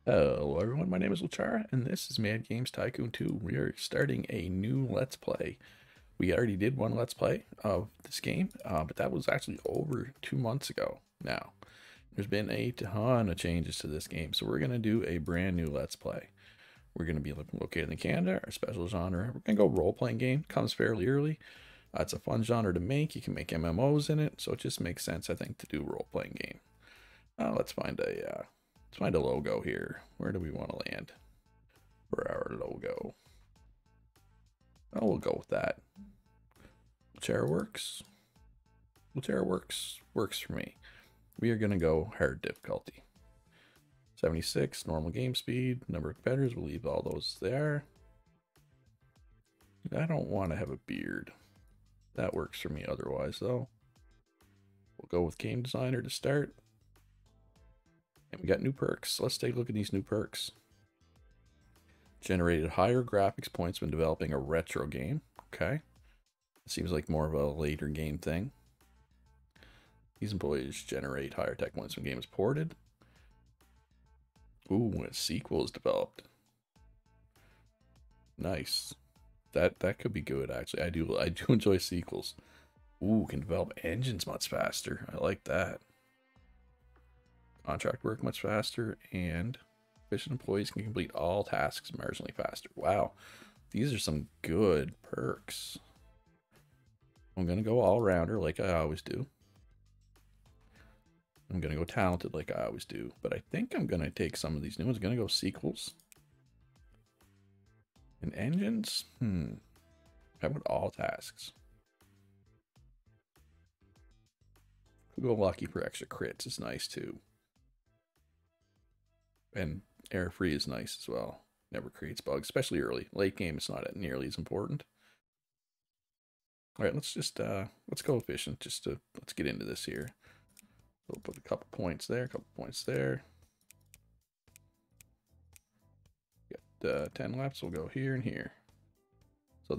Hello everyone, my name is Luchara, and this is Mad Games Tycoon 2. We are starting a new Let's Play. We already did one Let's Play of this game, but that was actually over 2 months ago now. There's been a ton of changes to this game, so we're going to do a brand new Let's Play. We're going to be located in Canada, our special genre. We're going to go role-playing game, comes fairly early. It's a fun genre to make, you can make MMOs in it, so it just makes sense, I think, to do role-playing game. Let's find a logo here. Where do we want to land for our logo? Oh, we'll go with that. Chair works. Chair works for me. We are gonna go hard difficulty. 76 normal game speed. Number of competitors. We'll leave all those there. I don't want to have a beard. That works for me otherwise though. We'll go with game designer to start. And we got new perks. Let's take a look at these new perks. Generated higher graphics points when developing a retro game. Okay. Seems like more of a later game thing. These employees generate higher tech points when game is ported. Ooh, a sequel is developed. Nice. That could be good actually. I do enjoy sequels. Ooh, can develop engines much faster. I like that. Contract work much faster, and efficient employees can complete all tasks marginally faster. Wow, these are some good perks. I'm gonna go all rounder like I always do. I'm gonna go talented like I always do, but I think I'm gonna take some of these new ones. I'm gonna go sequels and engines. How about all tasks? Could go lucky for extra crits is nice too. And air free is nice as well. Never creates bugs, especially early. Late game, it's not nearly as important. All right, let's go efficient. Let's get into this here. We'll put a couple points there, a couple points there. Got 10 left, so we'll go here and here. So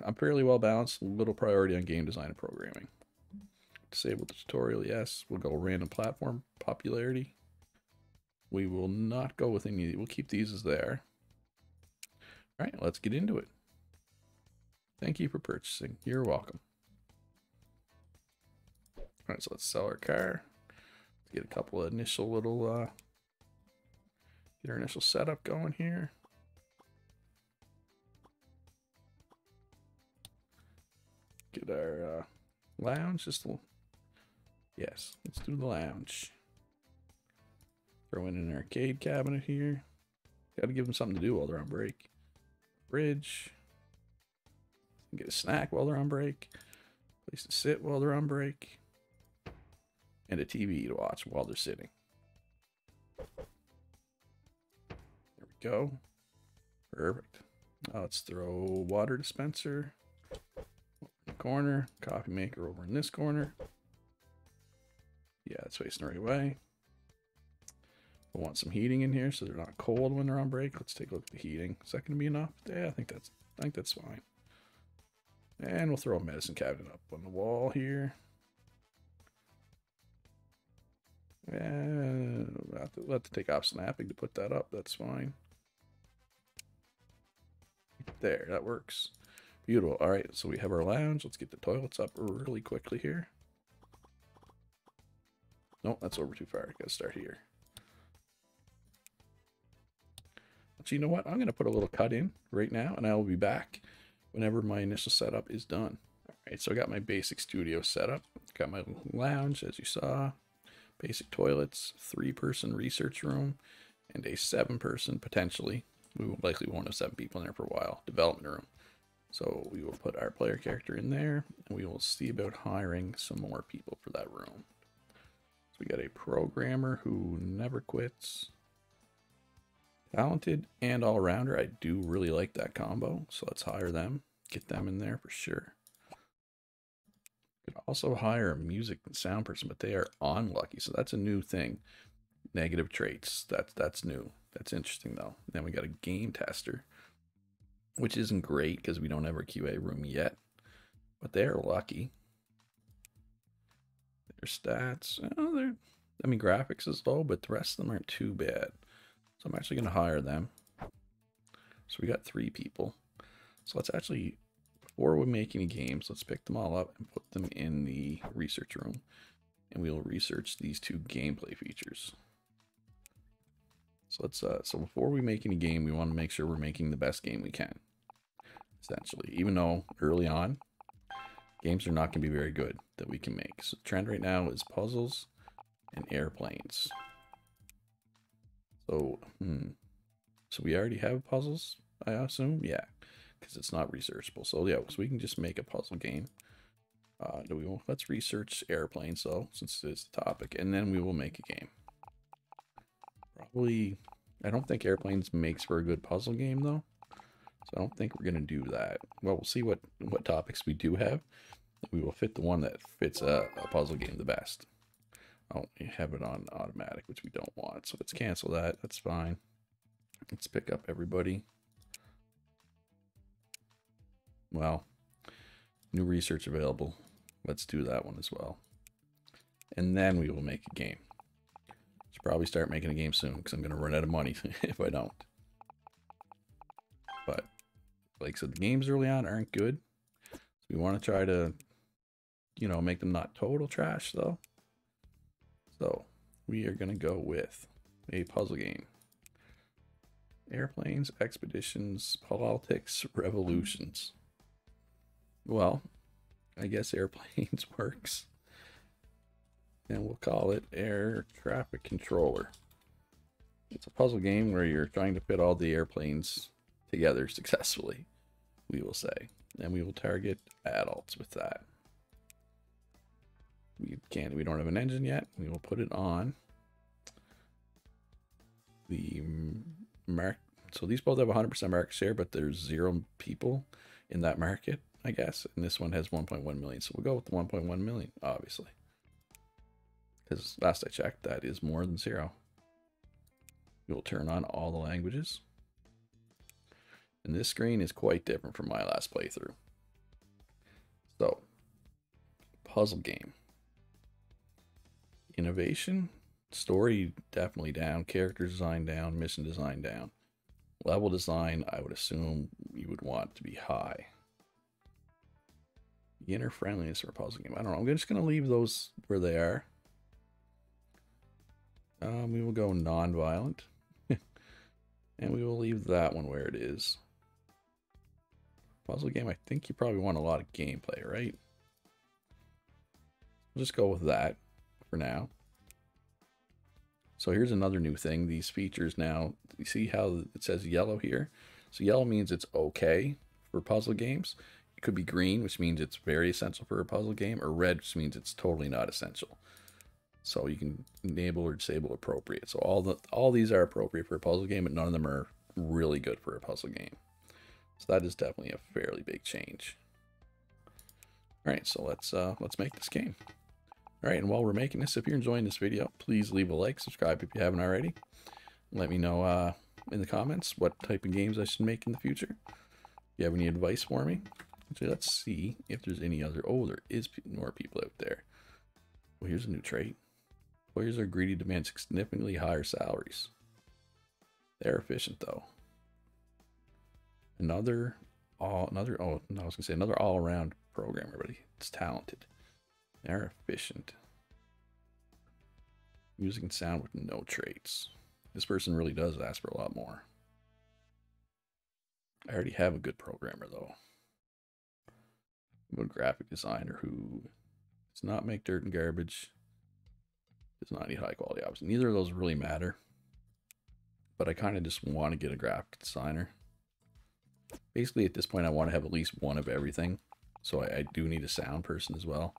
I'm fairly well balanced. Little priority on game design and programming. Disable the tutorial, yes. We'll go random platform popularity. We will not go with any. We'll keep these as there. All right, let's get into it. Thank you for purchasing. You're welcome. All right, so let's sell our car. Let's get a couple of initial little, get our initial setup going here. Get our lounge. Yes, let's do the lounge. Throw in an arcade cabinet here. Got to give them something to do while they're on break. Bridge. Get a snack while they're on break. Place to sit while they're on break. And a TV to watch while they're sitting. There we go. Perfect. Let's throw water dispenser in the corner. Coffee maker over in this corner. Yeah, it's facing the right way. I want some heating in here so they're not cold when they're on break. Let's take a look at the heating. Is that going to be enough? Yeah, I think that's fine. And we'll throw a medicine cabinet up on the wall here. And we'll have to take off snapping to put that up. That's fine. There, that works. Beautiful. All right, so we have our lounge. Let's get the toilets up really quickly here. Nope, that's over too far. Gotta start here. So you know what? I'm going to put a little cut in right now, and I will be back whenever my initial setup is done. All right, so I got my basic studio setup. Got my lounge, as you saw. Basic toilets, 3-person research room, and a 7-person, potentially. We will likely won't have 7 people in there for a while. Development room. So we will put our player character in there, and we will see about hiring some more people for that room. So we got a programmer who never quits. Talented and all-rounder. I do really like that combo, so let's hire them. Get them in there for sure. Could also hire a music and sound person, but they are unlucky, so that's a new thing. Negative traits. That's new. That's interesting though. Then we got a game tester, which isn't great because we don't have our QA room yet, but they're lucky. Their stats, I mean, graphics is low, but the rest of them aren't too bad. So I'm actually going to hire them. So we got 3 people. So let's actually, before we make any games, let's pick them all up and put them in the research room. And we'll research these 2 gameplay features. So let's so before we make any game, we want to make sure we're making the best game we can. Essentially, even though early on, games are not going to be very good that we can make. So the trend right now is puzzles and airplanes. So, so we already have puzzles, I assume? Yeah, because it's not researchable. So yeah, so we can just make a puzzle game. Let's research airplanes, though, since it's the topic, and then we will make a game. Probably, I don't think airplanes makes for a good puzzle game, though. So I don't think we're going to do that. Well, we'll see what topics we do have. We will fit the one that fits a puzzle game the best. Oh, we have it on automatic, which we don't want. So let's cancel that. That's fine. Let's pick up everybody. Well, new research available. Let's do that one as well. And then we will make a game. Should probably start making a game soon because I'm going to run out of money if I don't. But like I said, the games early on aren't good. So we want to try to, you know, make them not total trash though. So we are going to go with a puzzle game. Airplanes, expeditions, politics, revolutions. Well, I guess airplanes works. And we'll call it Air Traffic Controller. It's a puzzle game where you're trying to fit all the airplanes together successfully, we will say. And we will target adults with that. We don't have an engine yet. We will put it on the market. So these both have 100% market share, but there's 0 people in that market, I guess. And this one has 1.1 million. So we'll go with the 1.1 million, obviously. Because last I checked, that is more than 0. We will turn on all the languages. And this screen is quite different from my last playthrough. So, puzzle game. Innovation, story definitely down, character design down, mission design down. Level design, I would assume you would want to be high. Beginner friendliness for a puzzle game. I don't know. I'm just going to leave those where they are. We will go non-violent. And we will leave that one where it is. Puzzle game, I think you probably want a lot of gameplay, right? We'll just go with that for now. So here's another new thing. These features now, you see how it says yellow here? So yellow means it's okay for puzzle games. It could be green, which means it's very essential for a puzzle game, or red, which means it's totally not essential. So you can enable or disable appropriate. So all these are appropriate for a puzzle game, but none of them are really good for a puzzle game. So that is definitely a fairly big change. All right, so let's make this game. All right, and while we're making this, if you're enjoying this video, please leave a like, subscribe if you haven't already. Let me know in the comments what type of games I should make in the future. If you have any advice for me, actually, let's see if there's any other. Oh, there is more people out there. Well, here's a new trait. Employers are greedy, demand significantly higher salaries. They're efficient though. Another all-around programmer, but it's talented. They're efficient. Music and sound with no traits. This person really does ask for a lot more. I already have a good programmer though. I'm a graphic designer who does not make dirt and garbage. Does not need high quality options. Neither of those really matter. But I kind of just want to get a graphic designer. Basically, at this point, I want to have at least one of everything. So I do need a sound person as well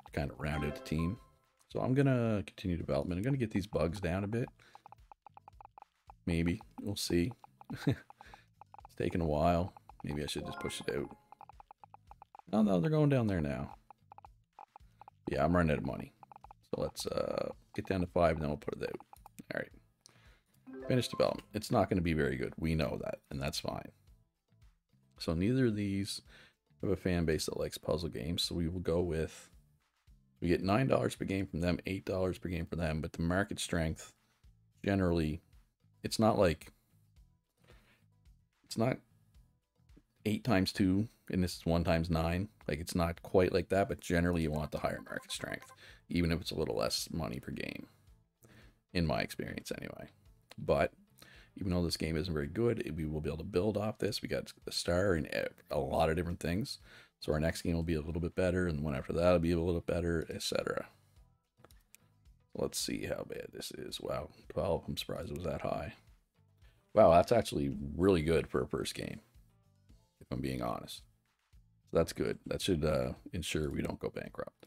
to kind of round out the team. So I'm going to continue development. I'm going to get these bugs down a bit. Maybe. We'll see. It's taking a while. Maybe I should just push it out. Oh, no, they're going down there now. Yeah, I'm running out of money. So let's get down to 5 and then we'll put it out. All right. Finish development. It's not going to be very good. We know that, and that's fine. So neither of these have a fan base that likes puzzle games. So we will go with, we get $9 per game from them, $8 per game for them, but the market strength generally it's not like, it's not 8 times 2 and this is 1 times 9. Like, it's not quite like that, but generally you want the higher market strength, even if it's a little less money per game, in my experience anyway. But even though this game isn't very good, we will be able to build off this. We got a star in a lot of different things. So our next game will be a little bit better, and the one after that will be a little bit better, etc. Let's see how bad this is. Wow, 12. I'm surprised it was that high. Wow, that's actually really good for a first game, if I'm being honest. So that's good. That should ensure we don't go bankrupt.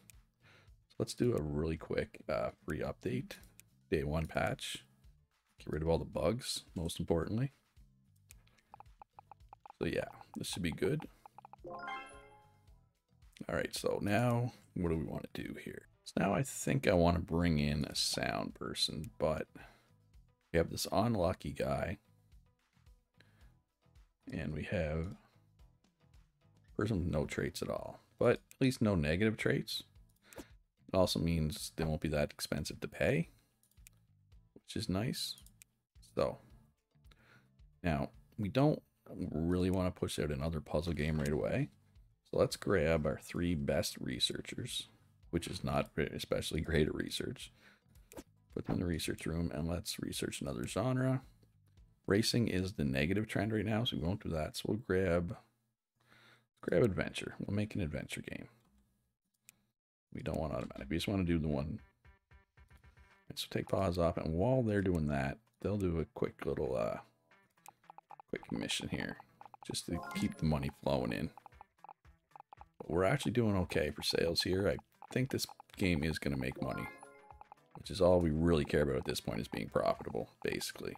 So let's do a really quick free update. Day 1 patch. Get rid of all the bugs, most importantly. So yeah, this should be good. All right, so now what do we want to do here? So now I think I want to bring in a sound person, but we have this unlucky guy. And we have a person with no traits at all, but at least no negative traits. It also means they won't be that expensive to pay, which is nice. So now we don't really want to push out another puzzle game right away. So let's grab our 3 best researchers, which is not especially great at research. Put them in the research room and let's research another genre. Racing is the negative trend right now, so we won't do that. So we'll grab adventure. We'll make an adventure game. We don't want automatic. We just want to do the one. And so take pause off, and while they're doing that, they'll do a quick little quick mission here, just to keep the money flowing in. But we're actually doing okay for sales here. I think this game is going to make money, which is all we really care about at this point, is being profitable, basically.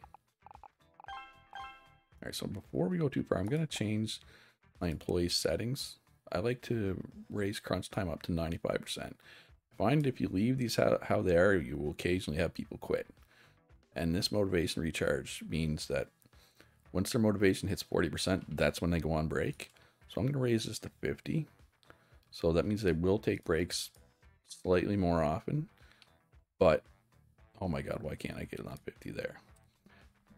All right, so before we go too far, I'm going to change my employee settings. I like to raise crunch time up to 95%. I find if you leave these how they are, you will occasionally have people quit. And this motivation recharge means that once their motivation hits 40%, that's when they go on break. So I'm going to raise this to 50. So that means they will take breaks slightly more often. But, oh my God, why can't I get it on 50 there?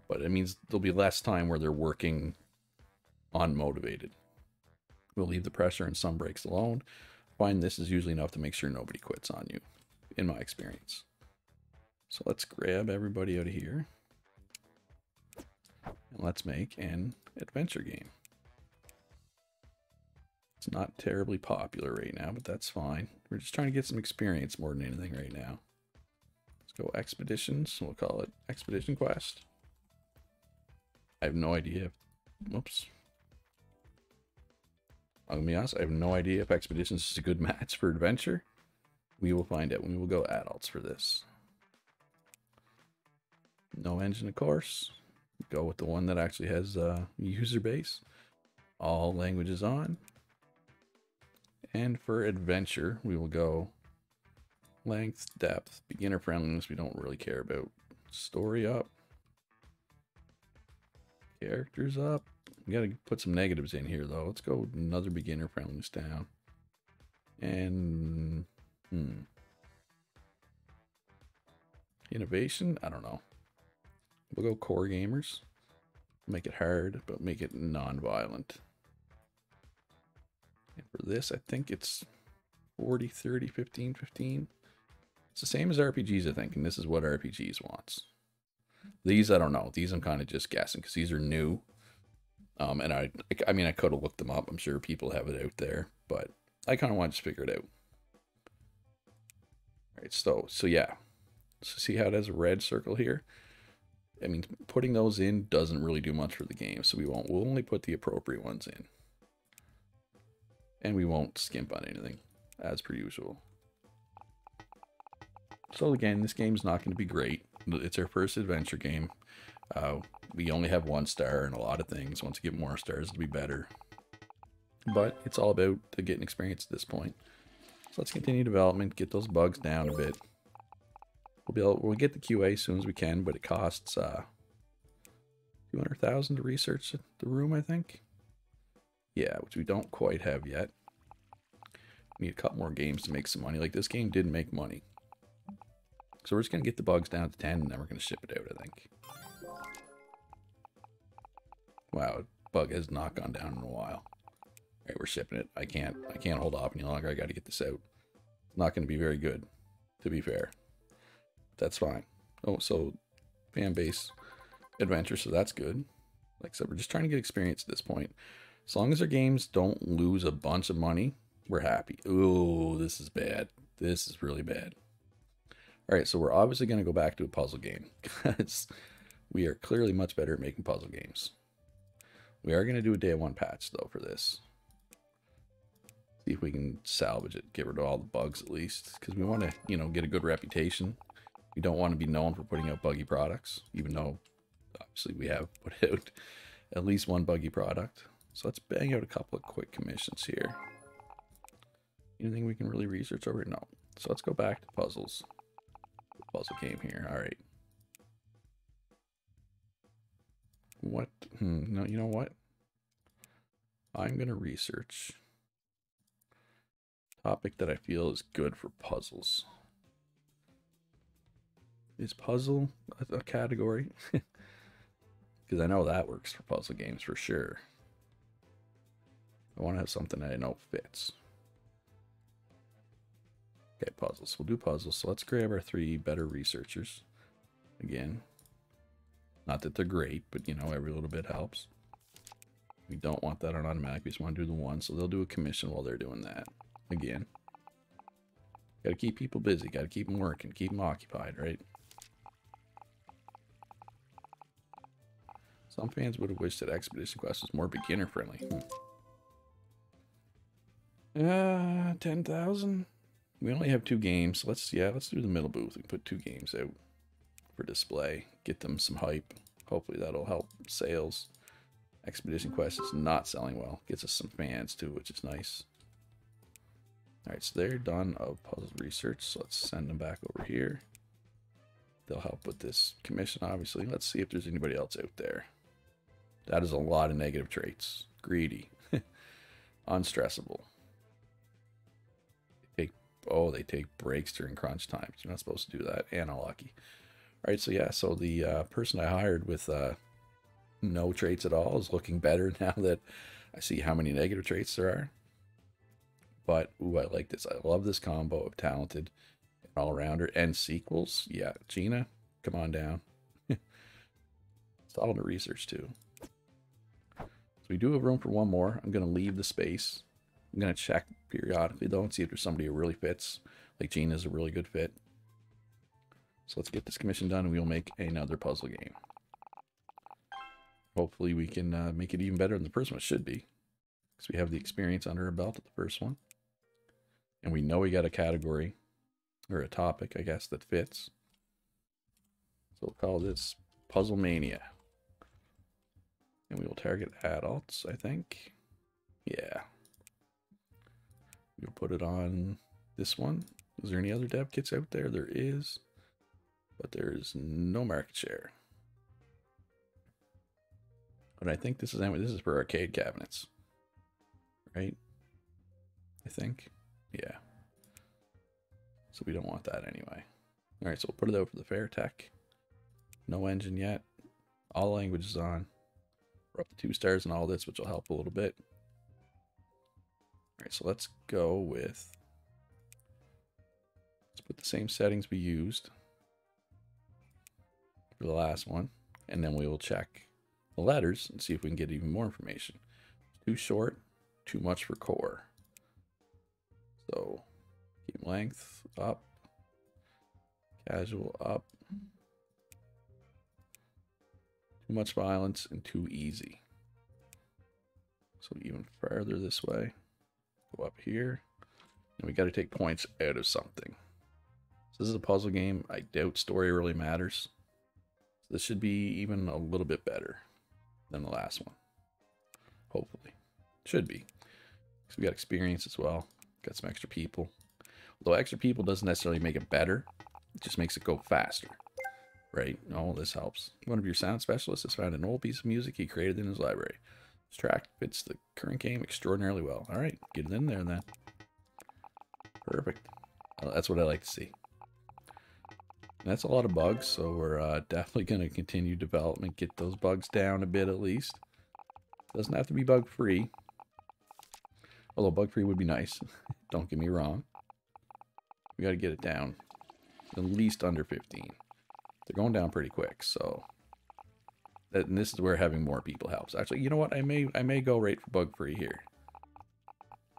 But it means there'll be less time where they're working unmotivated. We'll leave the pressure and some breaks alone. Find this is usually enough to make sure nobody quits on you, in my experience. So let's grab everybody out of here. And let's make an adventure game. It's not terribly popular right now, but that's fine. We're just trying to get some experience more than anything right now. Let's go expeditions. We'll call it Expedition Quest. I have no idea. Whoops. I'm gonna be honest, I have no idea if Expeditions is a good match for adventure. We will find out. We will go adults for this. No engine, of course. Go with the one that actually has a user base. All languages on. And for adventure, we will go length, depth, beginner friendliness. We don't really care about. Story up. Characters up. We gotta put some negatives in here though. Let's go another beginner friendliness down. And innovation, I don't know. We'll go core gamers. Make it hard, but make it non-violent. And for this, I think it's 40, 30, 15, 15. It's the same as RPGs, I think, and this is what RPGs wants. These, I don't know. These I'm kind of just guessing because these are new. And I mean, I could have looked them up. I'm sure people have it out there, but I kind of want to just figure it out. All right, so yeah. So see how it has a red circle here? I mean, putting those in doesn't really do much for the game, so we'll only put the appropriate ones in. And we won't skimp on anything, as per usual. So again, this game's not going to be great. It's our first adventure game. We only have 1 star and a lot of things. Once we get more stars, it'll be better. But it's all about getting experience at this point. So let's continue development, get those bugs down a bit. We'll get the QA as soon as we can, but it costs 200,000 to research the room, I think. Yeah, which we don't quite have yet. We need a couple more games to make some money. Like, this game did make money. So we're just going to get the bugs down to 10, and then we're going to ship it out, I think. Wow, bug has not gone down in a while. All right, we're shipping it. I can't hold off any longer. I got to get this out. Not going to be very good, to be fair. That's fine. Oh, so fan base adventure, so that's good. Like I said, we're just trying to get experience at this point. As long as our games don't lose a bunch of money, we're happy. Ooh, this is bad. This is really bad. All right, so we're obviously going to go back to a puzzle game because we are clearly much better at making puzzle games. We are going to do a day one patch, though, for this. See if we can salvage it, get rid of all the bugs at least, because we want to, you know, get a good reputation. We don't want to be known for putting out buggy products, even though obviously we have put out at least one buggy product. So let's bang out a couple of quick commissions here. Anything we can really research over? No. So let's go back to puzzles. Puzzle game here. All right. What? No, you know what? I'm going to research a topic that I feel is good for puzzles. Is puzzle a category? Because I know that works for puzzle games for sure. I want to have something that I know fits. Okay, puzzles. We'll do puzzles. So let's grab our 3 better researchers. Again. Not that they're great, but you know, every little bit helps. We don't want that on automatic. We just want to do the one. So they'll do a commission while they're doing that. Again. Got to keep people busy. Got to keep them working. Keep them occupied, right? Some fans would have wished that Expedition Quest was more beginner friendly. 10,000. We only have 2 games. Let's do the middle booth. We can put 2 games out for display. Get them some hype. Hopefully that'll help sales. Expedition Quest is not selling well. Gets us some fans too, which is nice. Alright, so they're done of puzzle research. So let's send them back over here. They'll help with this commission, obviously. Let's see if there's anybody else out there. That is a lot of negative traits. Greedy. Unstressable. They take breaks during crunch times. You're not supposed to do that. And unlucky. Alright, so yeah, so the person I hired with no traits at all is looking better now that I see how many negative traits there are. But, ooh, I like this. I love this combo of talented and all-rounder and sequels. Yeah, Gina, come on down. It's all in the research, too. So we do have room for one more. I'm going to leave the space. I'm going to check periodically, though, and see if there's somebody who really fits. Like Gina's a really good fit. So let's get this commission done, and we'll make another puzzle game. Hopefully we can make it even better than the first one. It should be. Because we have the experience under our belt at the first one. And we know we got a category, or a topic, I guess, that fits. So we'll call this Puzzle Mania. And we will target adults, I think. Yeah. We'll put it on this one. Is there any other dev kits out there? There is. But there's no market share. But I think this is for arcade cabinets. Right? I think. Yeah. So we don't want that anyway. Alright, so we'll put it out for the Fair Tech. No engine yet. All languages on. We're up to 2 stars and all this, which will help a little bit. Alright, so let's go with... Let's put the same settings we used for the last one. And then we will check the letters and see if we can get even more information. Too short, too much for core. So, keep length up. Casual up. Too much violence and too easy. So even farther this way. Go up here. And we got to take points out of something. So this is a puzzle game. I doubt story really matters. So this should be even a little bit better than the last one. Hopefully. Should be. Because we got experience as well. Got some extra people. Although extra people doesn't necessarily make it better. It just makes it go faster. Right? Oh, this helps. One of your sound specialists has found an old piece of music he created in his library. This track fits the current game extraordinarily well. Alright, get it in there then. Perfect. Well, that's what I like to see. And that's a lot of bugs, so we're definitely going to continue development, get those bugs down a bit at least. Doesn't have to be bug-free. Although bug-free would be nice. Don't get me wrong. We got to get it down at least under 15. They're going down pretty quick, so... And this is where having more people helps. Actually, you know what? I may go right for bug-free here.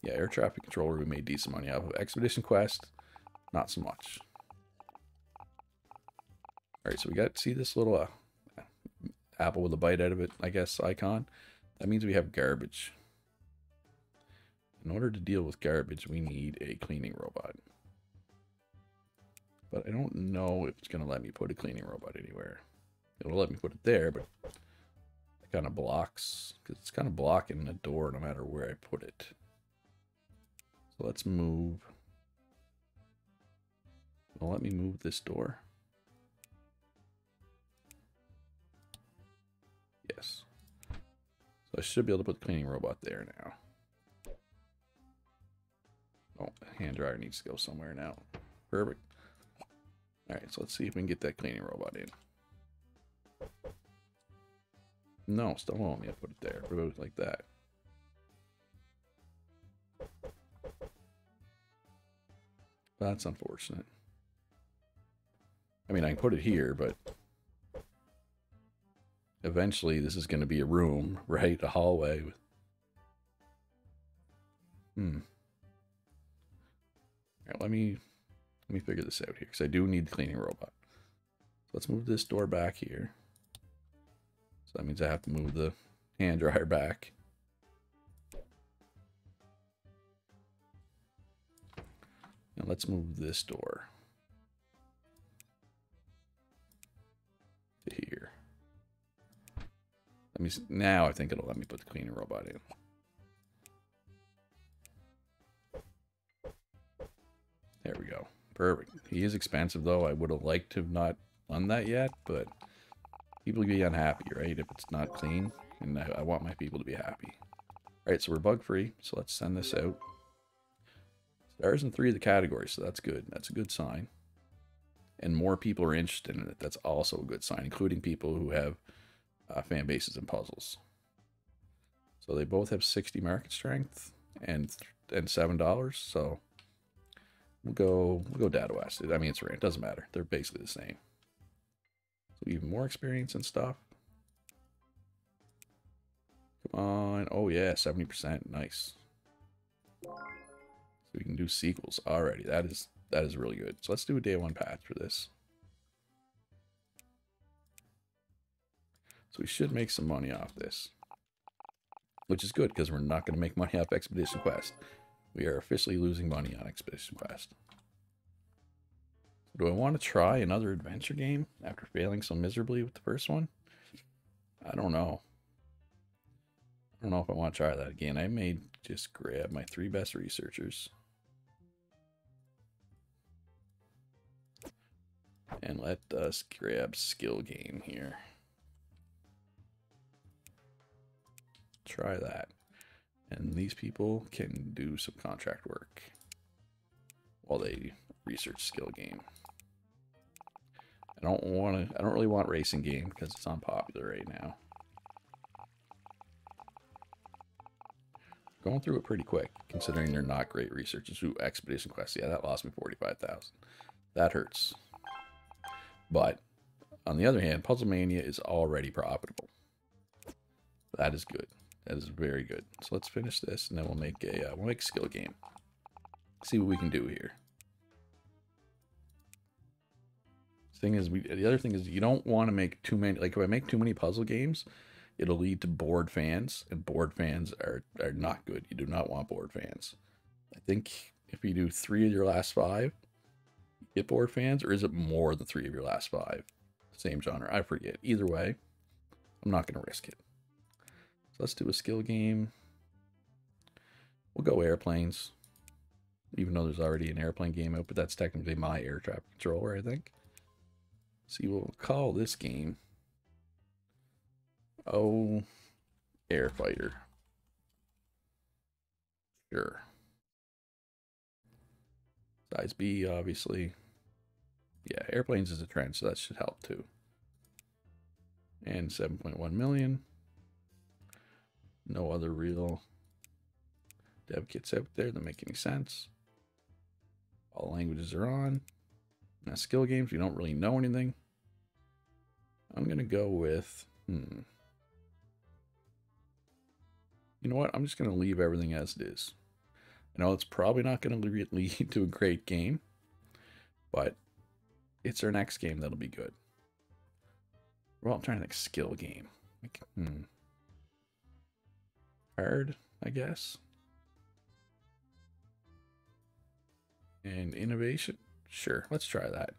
Yeah, air traffic controller, we made decent money out of. Expedition Quest, not so much. Alright, so we got, see this little apple with a bite out of it, I guess, icon? That means we have garbage. In order to deal with garbage, we need a cleaning robot. But I don't know if it's going to let me put a cleaning robot anywhere. It'll let me put it there, but it kind of blocks, because it's kind of blocking the door no matter where I put it. So let's move. Well, let me move this door. Yes. So I should be able to put the cleaning robot there now. Oh, the hand dryer needs to go somewhere now. Perfect. Alright, so let's see if we can get that cleaning robot in. No, still won't let me put it there. Put it like that. That's unfortunate. I mean, I can put it here, but eventually this is going to be a room, right? A hallway. Alright, let me figure this out here, because I do need the cleaning robot. So let's move this door back here. So that means I have to move the hand dryer back. And let's move this door to here. Let me see. Now I think it'll let me put the cleaning robot in. There we go. Perfect. He is expensive though. I would have liked to have not done that yet, but people be unhappy, right? If it's not clean, and I want my people to be happy. All right, so we're bug free. So let's send this out. Stars in 3 of the categories, so that's good. That's a good sign. And more people are interested in it. That's also a good sign, including people who have fan bases and puzzles. So they both have 60 market strength and $7. So we'll go Data West. I mean, it doesn't matter. They're basically the same. So even more experience and stuff. Come on. Oh yeah, 70%. Nice. So we can do sequels already. That is really good. So let's do a day 1 patch for this. So we should make some money off this, which is good because we're not going to make money off Expedition Quest. We are officially losing money on Expedition Quest. Do I want to try another adventure game after failing so miserably with the first one? I don't know. I don't know if I want to try that again. I may just grab my 3 best researchers. And let us grab skill game here. Try that. And these people can do some contract work while they research skill game. I don't really want racing game because it's unpopular right now. Going through it pretty quick, considering they're not great researchers. Ooh, Expedition Quest. Yeah, that lost me 45,000. That hurts. But on the other hand, Puzzle Mania is already profitable. That is good. That is very good. So let's finish this, and then we'll make a skill game. See what we can do here. The other thing is you don't want to make too many. Like if I make too many puzzle games, it'll lead to bored fans, and bored fans are not good. You do not want bored fans. I think if you do 3 of your last 5, you get bored fans, or is it more than 3 of your last 5? Same genre, I forget. Either way, I'm not going to risk it. So let's do a skill game. We'll go airplanes, even though there's already an airplane game out, but that's technically my air traffic controller, I think. See, we'll call this game, oh, Air Fighter. Sure. Size B, obviously. Yeah, airplanes is a trend, so that should help too. And 7.1 million. No other real dev kits out there that make any sense. All languages are on. Now, skill games, we don't really know anything. I'm going to go with... You know what? I'm just going to leave everything as it is. I know it's probably not going to lead to a great game, but it's our next game that'll be good. Well, I'm trying to think skill game. Like, hard, I guess. And innovation? Sure, let's try that.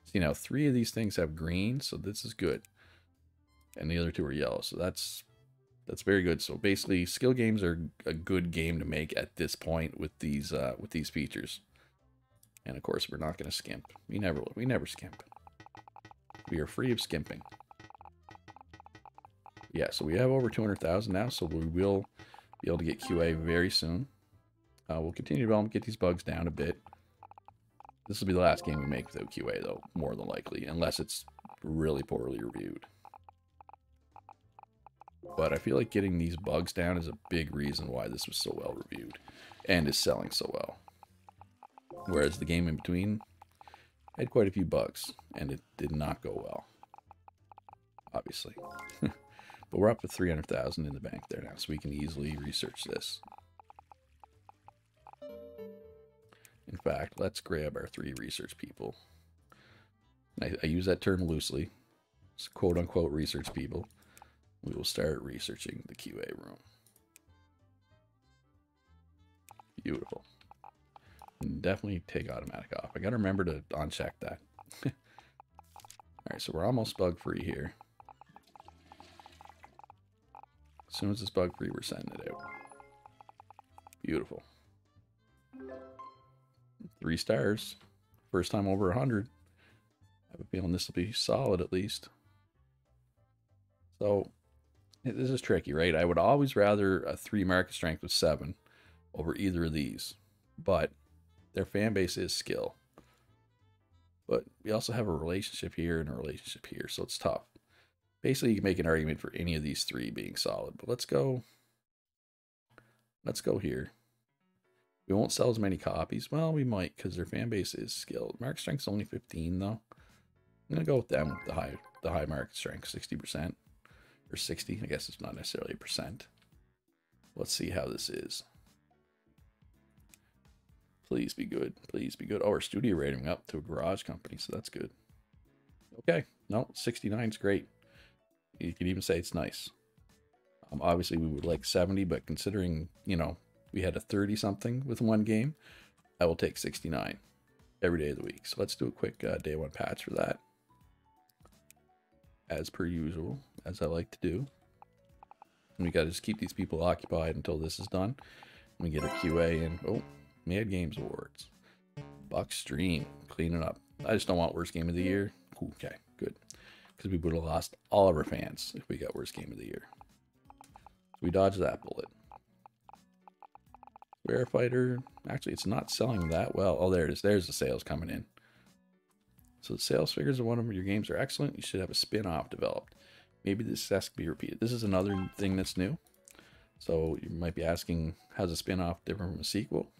See, now 3 of these things have green, so this is good. And the other 2 are yellow, so that's very good. So basically, skill games are a good game to make at this point with these features. And of course, we're not going to skimp. We never skimp. We are free of skimping. Yeah, so we have over 200,000 now, so we will be able to get QA very soon. We'll continue to develop, get these bugs down a bit. This will be the last game we make without QA, though, more than likely, unless it's really poorly reviewed. But I feel like getting these bugs down is a big reason why this was so well reviewed and is selling so well. Whereas the game in between had quite a few bugs, and it did not go well, obviously. But we're up to 300,000 in the bank there now, so we can easily research this. In fact, let's grab our 3 research people. I use that term loosely. It's quote-unquote research people. We will start researching the QA room. Beautiful. And definitely take automatic off. I gotta remember to uncheck that. Alright, so we're almost bug-free here. As soon as it's bug-free, we're sending it out. Beautiful. 3 stars. First time over 100. I have a feeling this will be solid at least. So, this is tricky, right? I would always rather a 3 market strength with 7 over either of these. But their fan base is skill. But we also have a relationship here and a relationship here, so it's tough. Basically, you can make an argument for any of these 3 being solid. But let's go here. We won't sell as many copies. Well, we might, because their fan base is skilled. Market strength's only 15, though. I'm going to go with them with the high market strength, 60%. Or 60, I guess it's not necessarily a percent. Let's see how this is. Please be good. Please be good. Oh, our studio rating up to a garage company, so that's good. Okay. No, 69 is great. You could even say it's nice. Obviously, we would like 70, but considering, you know, we had a 30-something with one game, I will take 69 every day of the week. So let's do a quick day 1 patch for that. As per usual, as I like to do. And we got to just keep these people occupied until this is done. We get our QA in. Oh, Mad Games Awards. Buck Stream, cleaning up. I just don't want worst game of the year. Okay, good. Because we would have lost all of our fans if we got worst game of the year. We dodged that bullet. Rare Fighter, actually it's not selling that well. Oh, there it is. There's the sales coming in. So the sales figures of one of your games are excellent. You should have a spin-off developed. Maybe the success can be repeated. This is another thing that's new. So you might be asking, how's a spin-off different from a sequel?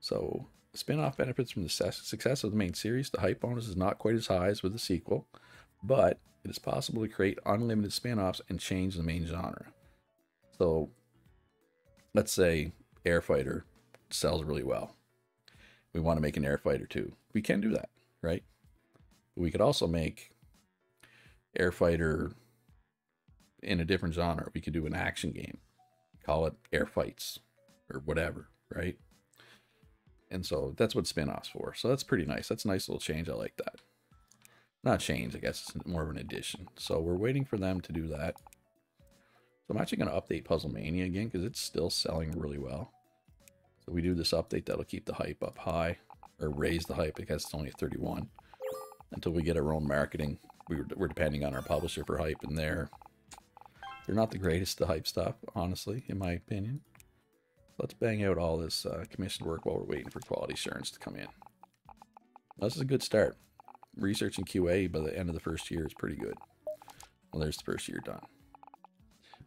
So the spin-off benefits from the success of the main series. The hype bonus is not quite as high as with the sequel, but it is possible to create unlimited spin-offs and change the main genre. So let's say Air Fighter sells really well. We want to make an Air Fighter 2. We can do that, right? We could also make Air Fighter in a different genre. We could do an action game. Call it Air Fights or whatever, right? And so that's what spin-off's for. So that's pretty nice. That's a nice little change. I like that. Not change, I guess. It's more of an addition. So we're waiting for them to do that. So I'm actually going to update Puzzle Mania again because it's still selling really well. So we do this update that'll keep the hype up high, or raise the hype because it's only at 31. Until we get our own marketing, we're depending on our publisher for hype, and they're not the greatest to hype stuff, honestly, in my opinion. Let's bang out all this commissioned work while we're waiting for quality assurance to come in. This is a good start. Researching QA by the end of the first year is pretty good. Well, there's the first year done.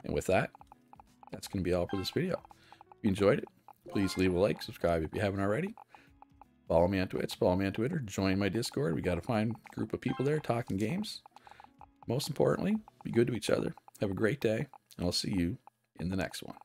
And with that, that's going to be all for this video. If you enjoyed it, please leave a like, subscribe if you haven't already. Follow me on Twitch, follow me on Twitter, join my Discord. We got a fine group of people there talking games. Most importantly, be good to each other. Have a great day, and I'll see you in the next one.